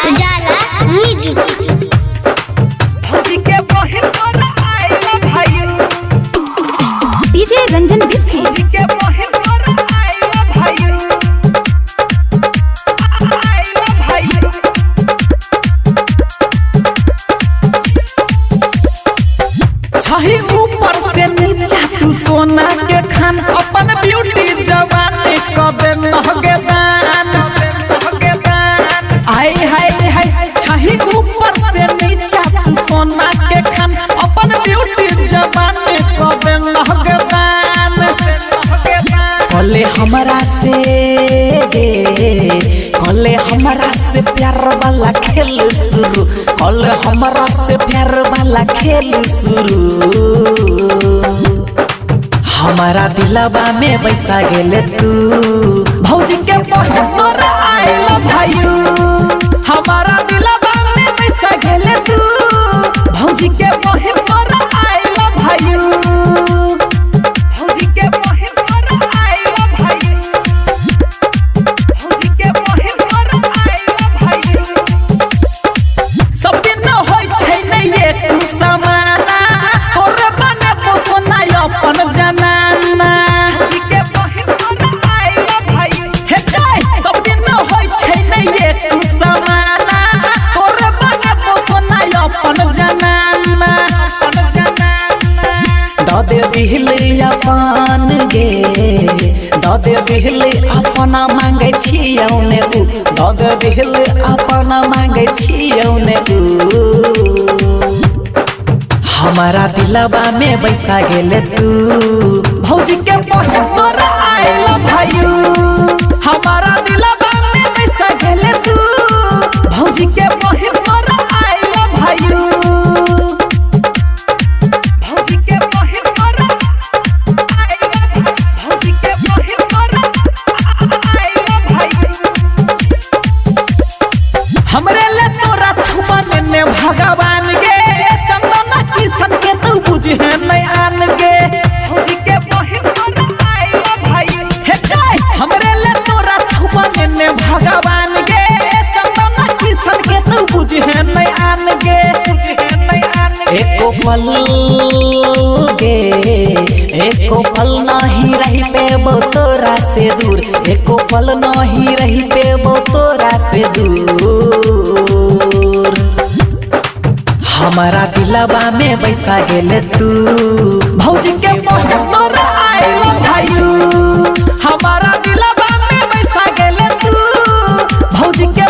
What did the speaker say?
उजाला music DJ Ranjan Bisfi छही ऊपर से नीचा तू सोना के खान अपन ब्यूटी जवानी कबे महगे दान आय हाय हाय छही ऊपर से नीचा तू सोना के खान अपन ब्यूटी जवानी कबे महगे दान कले हमरा से प्यार वाला खेल शुरू कले हमरा से प्यार वाला खेल शुरू हमारा दिलवा में बैसा गेले तू भौजी के मोर आई लव भाई हमारा दिलवा में बैसा गेले तू भौजी के मोर आई लव भाई भौजी के मोर आई लव भाई भौजी के मोर आई लव भाई सब दिन होय छै नहीं एक समाना और बने पोसना अपन जनाना भौजी के मोर आई लव भाई हे जाय सब दिन होय छै नहीं एक समाना और बने पोसना अपन जनाना दे दिहले अपन गे दे दिहले अपना मांगे छियौने उ दे दिहले अपना मांगे छियौने उ हमारा दिलवा में बैसा गेले तू भौजी के मोर आई लव भाई हमारा दिलवा में बैसा गेले तू भौजी के मोर आई लव भाई भौजी के मोर आई लव भौजी के मोर आई लव भाई हमरे ले तोरा छुपन ने भगवान गे चंदना किसन के तू बुझे नहीं आन गे भौजी के मोर आई लव भाई हे जाय हमरे ले तोरा छुपन ने भगवान गे चंदना किसन के तू बुझे नहीं आन गे एको पल गे एको पल नहीं रही पेबो तोरा से दूर एको पल नहीं रही पेबो तोरा से दूर हमारा दिलवा में बैसा गेले तू भौजी के मोर आई लव भाई हमारा दिलवा में बैसा गेले तू भौजी के